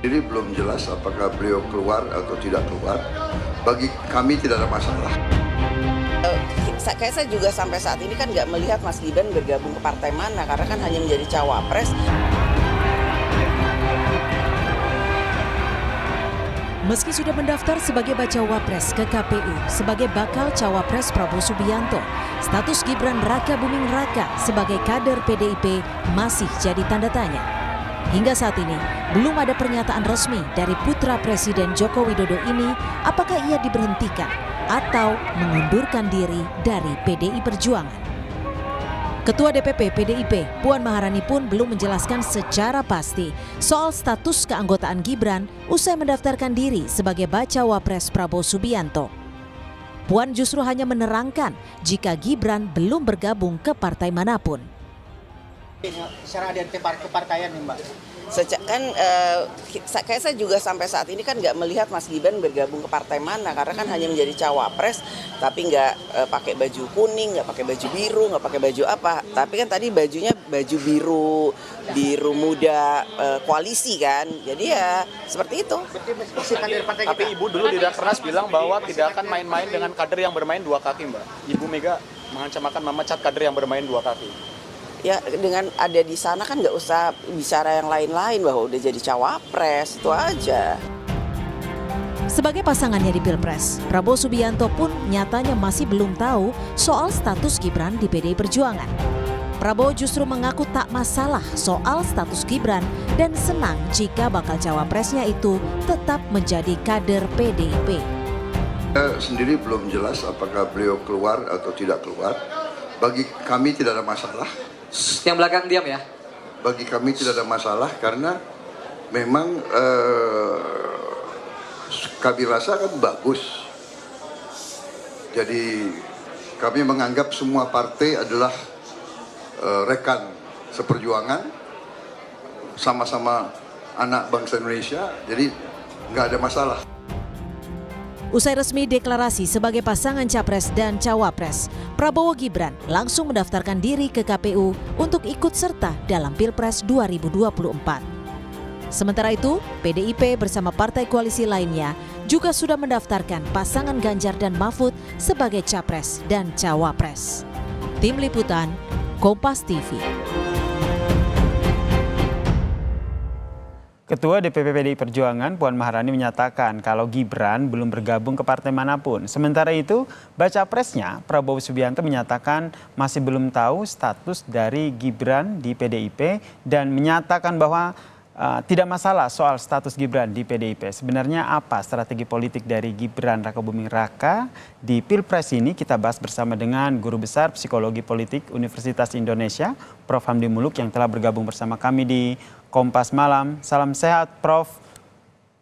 Jadi belum jelas apakah beliau keluar atau tidak keluar. Bagi kami tidak ada masalah. Kayak saya juga sampai saat ini kan nggak melihat Mas Gibran bergabung ke partai mana, karena kan hanya menjadi cawapres. Meski sudah mendaftar sebagai bacawa pres ke KPU sebagai bakal cawapres Prabowo Subianto, status Gibran Raka Buming Raka sebagai kader PDIP masih jadi tanda tanya. Hingga saat ini, belum ada pernyataan resmi dari putra Presiden Joko Widodo ini apakah ia diberhentikan atau mengundurkan diri dari PDI Perjuangan. Ketua DPP PDIP, Puan Maharani pun belum menjelaskan secara pasti soal status keanggotaan Gibran usai mendaftarkan diri sebagai bacawa pres Prabowo Subianto. Puan justru hanya menerangkan jika Gibran belum bergabung ke partai manapun. Secara identitas kepartaian nih Mbak. Kayak saya juga sampai saat ini kan nggak melihat Mas Gibran bergabung ke partai mana, karena kan hanya menjadi cawapres, tapi nggak pakai baju kuning, nggak pakai baju biru, nggak pakai baju apa. Tapi kan tadi bajunya baju biru muda koalisi kan, jadi ya seperti itu. Tapi Ibu dulu di Rakernas bilang bahwa tidak akan main-main dengan kader yang bermain dua kaki, Mbak. Ibu Mega mengancam akan memecat kader yang bermain dua kaki. Ya dengan ada di sana kan nggak usah bicara yang lain-lain, bahwa udah jadi cawapres, itu aja. Sebagai pasangannya di Pilpres, Prabowo Subianto pun nyatanya masih belum tahu soal status Gibran di PDI Perjuangan. Prabowo justru mengaku tak masalah soal status Gibran dan senang jika bakal cawapresnya itu tetap menjadi kader PDIP. Saya sendiri belum jelas apakah beliau keluar atau tidak keluar. Bagi kami tidak ada masalah. Yang belakang diam ya. Bagi kami tidak ada masalah karena memang kami rasa kan bagus. Jadi kami menganggap semua partai adalah rekan seperjuangan, sama-sama anak bangsa Indonesia, jadi nggak ada masalah. Usai resmi deklarasi sebagai pasangan capres dan cawapres, Prabowo Gibran langsung mendaftarkan diri ke KPU untuk ikut serta dalam Pilpres 2024. Sementara itu, PDIP bersama partai koalisi lainnya juga sudah mendaftarkan pasangan Ganjar dan Mahfud sebagai capres dan cawapres. Tim Liputan, Kompas TV. Ketua DPP PDI Perjuangan Puan Maharani menyatakan kalau Gibran belum bergabung ke partai manapun. Sementara itu, baca presnya Prabowo Subianto menyatakan masih belum tahu status dari Gibran di PDIP dan menyatakan bahwa tidak masalah soal status Gibran di PDIP. Sebenarnya apa strategi politik dari Gibran Raka Buming Raka di Pilpres ini? Kita bahas bersama dengan Guru Besar Psikologi Politik Universitas Indonesia, Prof. Hamdi Muluk yang telah bergabung bersama kami di Kompas Malam. Salam sehat, Prof.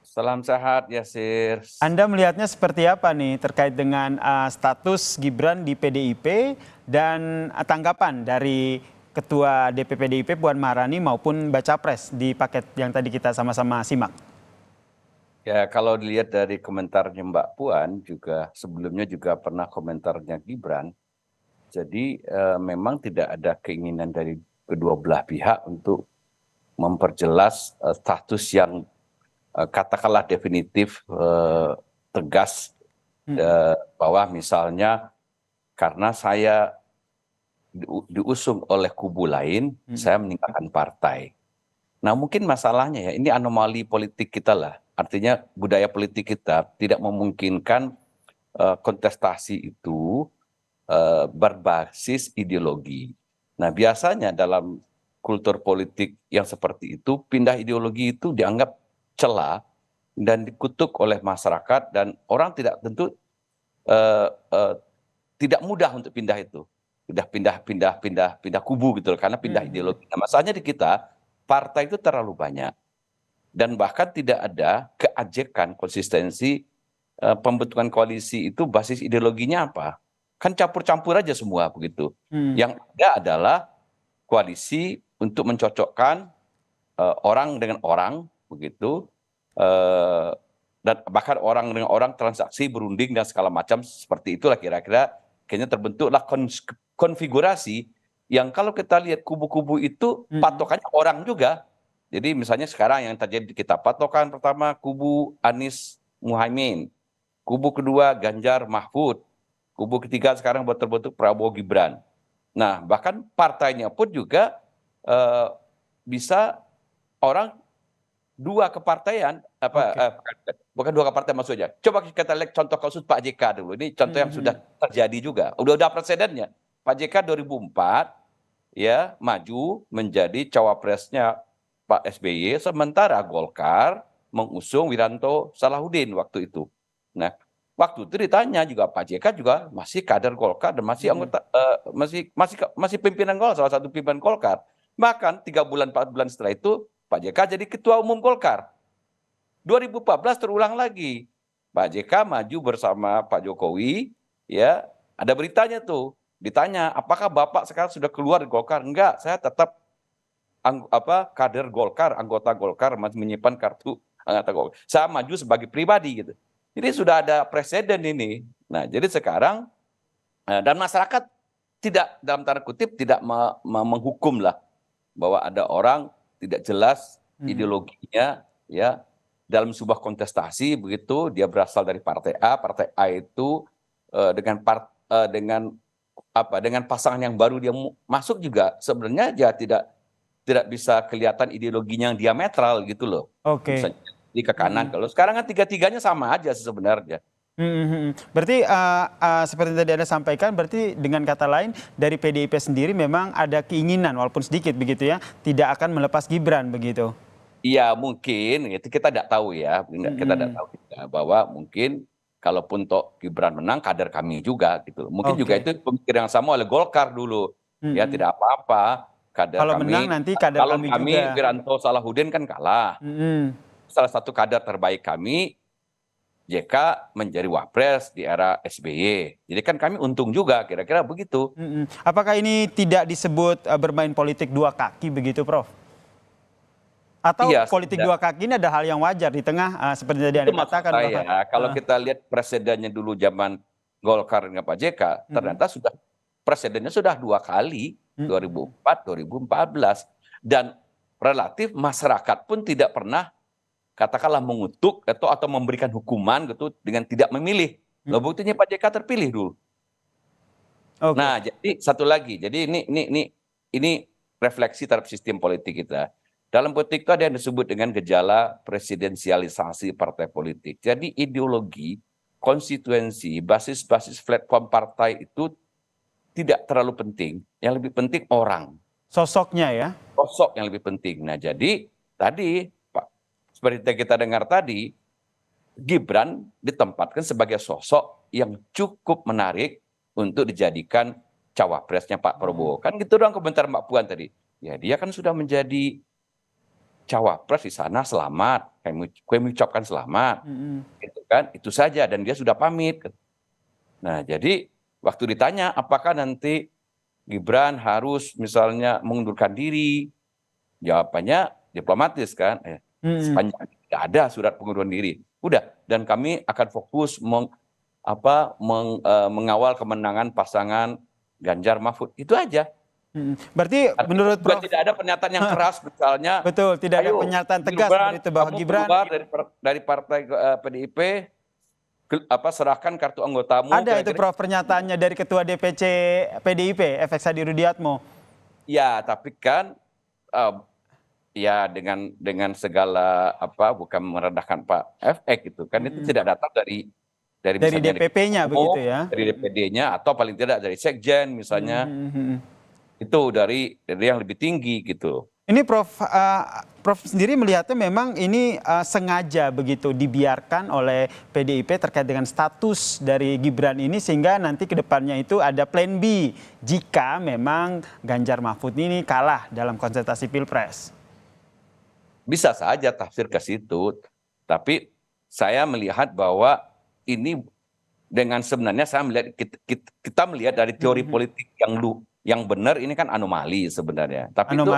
Salam sehat, Yasir. Anda melihatnya seperti apa nih terkait dengan status Gibran di PDIP dan tanggapan dari Ketua DPP PDIP Puan Maharani maupun baca pres di paket yang tadi kita sama-sama simak? Ya, kalau dilihat dari komentarnya Mbak Puan juga sebelumnya juga pernah komentarnya Gibran. Jadi memang tidak ada keinginan dari kedua belah pihak untuk memperjelas status yang katakanlah definitif, tegas, bahwa misalnya karena saya diusung oleh kubu lain, saya meninggalkan partai. Nah mungkin masalahnya ya, ini anomali politik kita lah. Artinya budaya politik kita tidak memungkinkan kontestasi itu berbasis ideologi. Nah biasanya dalam kultur politik yang seperti itu, pindah ideologi itu dianggap celah dan dikutuk oleh masyarakat, dan orang tidak tentu tidak mudah untuk pindah itu. Pindah kubu gitu loh, karena pindah ideologi. Nah, masalahnya di kita, partai itu terlalu banyak. Dan bahkan tidak ada keajekan, konsistensi pembentukan koalisi itu basis ideologinya apa. Kan campur-campur aja semua begitu. Yang ada adalah koalisi untuk mencocokkan orang dengan orang begitu. Dan bahkan orang dengan orang, transaksi, berunding dan segala macam seperti itulah kira-kira. Kayaknya terbentuklah konfigurasi yang kalau kita lihat kubu-kubu itu patokannya orang juga. Jadi misalnya sekarang yang terjadi kita patokan pertama kubu Anies Muhaimin, kubu kedua Ganjar Mahfud, kubu ketiga sekarang berbentuk Prabowo Gibran. Nah, bahkan partainya pun juga bisa orang dua kepartaian bukan dua kepartaian maksudnya. Coba kita lihat contoh kasus Pak JK dulu. Ini contoh yang sudah terjadi juga. Udah presidennya. Pak JK 2004 ya maju menjadi cawapresnya Pak SBY, sementara Golkar mengusung Wiranto Salahuddin waktu itu. Nah, waktu itu ditanya juga Pak JK juga masih kader Golkar dan masih anggota masih pimpinan Golkar, salah satu pimpinan Golkar. Bahkan 3 bulan 4 bulan setelah itu Pak JK jadi ketua umum Golkar. 2014 terulang lagi. Pak JK maju bersama Pak Jokowi, ya, ada beritanya tuh. Ditanya, apakah Bapak sekarang sudah keluar dari Golkar? Enggak, saya tetap kader Golkar, anggota Golkar, masih menyimpan kartu anggota Golkar. Saya maju sebagai pribadi gitu. Jadi sudah ada presiden ini. Nah, jadi sekarang dan masyarakat tidak dalam tanda kutip tidak menghukum lah bahwa ada orang tidak jelas ideologinya ya dalam sebuah kontestasi begitu dia berasal dari partai A itu dengan pasangan yang baru dia masuk juga sebenarnya ya tidak bisa kelihatan ideologinya yang diametral gitu loh. Oke. Misalnya di ke kanan. Kalau sekarang kan tiga-tiganya sama aja sebenarnya. Berarti seperti tadi Anda sampaikan, berarti dengan kata lain dari PDIP sendiri memang ada keinginan walaupun sedikit begitu ya, tidak akan melepas Gibran begitu. Iya mungkin, itu kita tidak tahu ya, kita tidak tahu juga, bahwa mungkin kalaupun toh Gibran menang, kader kami juga gitu. Mungkin juga itu pemikiran yang sama oleh Golkar dulu, ya tidak apa-apa, kader kalau kami. menang nanti kader kalau kami juga. Wiranto Salahuddin kan kalah, salah satu kader terbaik kami. JK menjadi wapres di era SBY. Jadi kan kami untung juga, kira-kira begitu. Apakah ini tidak disebut bermain politik dua kaki begitu, Prof? Atau Iya, politik dua kaki ini ada hal yang wajar di tengah seperti tadi Anda katakan. Kalau kita lihat presidennya dulu zaman Golkar dengan Pak JK, ternyata presidennya sudah 2 kali, 2004, 2014. Dan relatif masyarakat pun tidak pernah katakanlah mengutuk atau memberikan hukuman gitu dengan tidak memilih. Loh buktinya Pak JK terpilih dulu. Nah, jadi satu lagi. Jadi ini refleksi terhadap sistem politik kita. Dalam politik itu ada yang disebut dengan gejala presidensialisasi partai politik. Jadi ideologi, konstituensi, basis-basis platform partai itu tidak terlalu penting. Yang lebih penting orang. Sosoknya ya? Sosok yang lebih penting. Nah, jadi tadi seperti kita dengar tadi, Gibran ditempatkan sebagai sosok yang cukup menarik untuk dijadikan cawapresnya Pak Prabowo. Kan gitu doang komentar Mbak Puan tadi. Ya dia kan sudah menjadi cawapres di sana, selamat. Kami ucapkan selamat. Gitu kan, itu saja dan dia sudah pamit. Nah jadi waktu ditanya apakah nanti Gibran harus misalnya mengundurkan diri, jawabannya diplomatis kan. Sepanjang tidak ada surat pengunduran diri. Udah, dan kami akan fokus mengawal kemenangan pasangan Ganjar Mahfud. Itu aja. Berarti menurut Prof tidak ada pernyataan yang keras misalnya. Betul, tidak ada pernyataan tegas seperti itu bahwa Gibran keluar dari partai PDIP, serahkan kartu anggotamu. Ada itu Prof pernyataannya dari Ketua DPC PDIP, FX Hadi Rudiatmo. Ya, tapi kan ya dengan segala bukan merendahkan Pak FX gitu kan, itu tidak datang dari DPP-nya begitu ya, dari DPD-nya atau paling tidak dari sekjen misalnya, itu dari yang lebih tinggi gitu. Ini Prof sendiri melihatnya memang ini sengaja begitu dibiarkan oleh PDIP terkait dengan status dari Gibran ini sehingga nanti ke depannya itu ada plan B jika memang Ganjar Mahfud ini kalah dalam kontestasi Pilpres. Bisa saja tafsir ke situ, tapi saya melihat bahwa ini dengan sebenarnya saya melihat kita melihat dari teori politik yang benar ini kan anomali sebenarnya. Tapi itu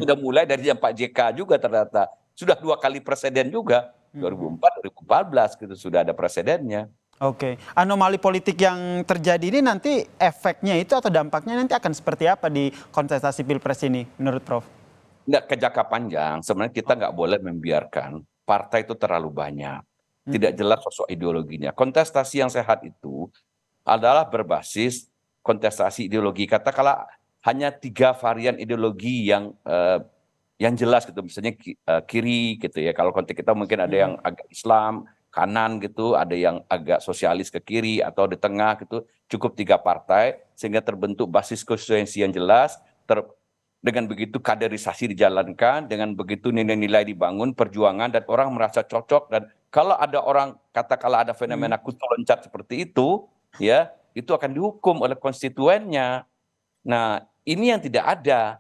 sudah mulai dari Pak JK juga ternyata sudah 2 kali presiden juga 2004, 2014 gitu sudah ada presidennya. Oke, anomali politik yang terjadi ini nanti efeknya itu atau dampaknya nanti akan seperti apa di kontestasi Pilpres ini menurut Prof? nggak ke jangka panjang, sebenarnya kita nggak boleh membiarkan partai itu terlalu banyak. Tidak jelas sosok ideologinya. Kontestasi yang sehat itu adalah berbasis kontestasi ideologi. Katakanlah hanya 3 varian ideologi yang jelas gitu, misalnya kiri gitu ya. Kalau konteks kita mungkin ada yang agak Islam, kanan gitu, ada yang agak sosialis ke kiri atau di tengah gitu. Cukup 3 partai sehingga terbentuk basis konstituensi yang jelas. Dengan begitu kaderisasi dijalankan, dengan begitu nilai-nilai dibangun, perjuangan dan orang merasa cocok. Dan kalau ada orang katakanlah ada fenomena kutu loncat seperti itu, ya itu akan dihukum oleh konstituennya. Nah ini yang tidak ada.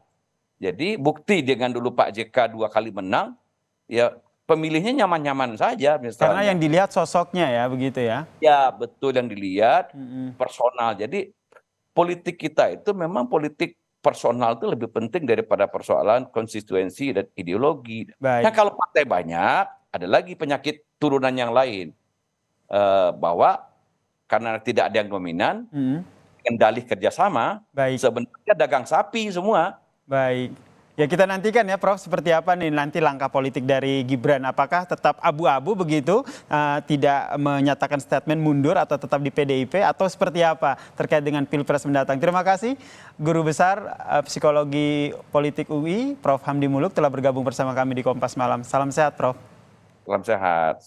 Jadi bukti dengan dulu Pak JK 2 kali menang, ya pemilihnya nyaman-nyaman saja misalnya. Karena yang dilihat sosoknya ya, begitu ya? Ya betul, yang dilihat personal. Jadi politik kita itu memang politik personal itu lebih penting daripada persoalan konstituensi dan ideologi. Baik. Nah kalau partai banyak, ada lagi penyakit turunan yang lain. Bahwa karena tidak ada yang dominan, dengan dalih kerjasama, Baik. sebenarnya dagang sapi semua. Baik. Ya kita nantikan ya Prof, seperti apa nih nanti langkah politik dari Gibran. Apakah tetap abu-abu begitu, tidak menyatakan statement mundur atau tetap di PDIP atau seperti apa terkait dengan Pilpres mendatang. Terima kasih Guru Besar Psikologi Politik UI, Prof Hamdi Muluk telah bergabung bersama kami di Kompas Malam. Salam sehat Prof. Salam sehat.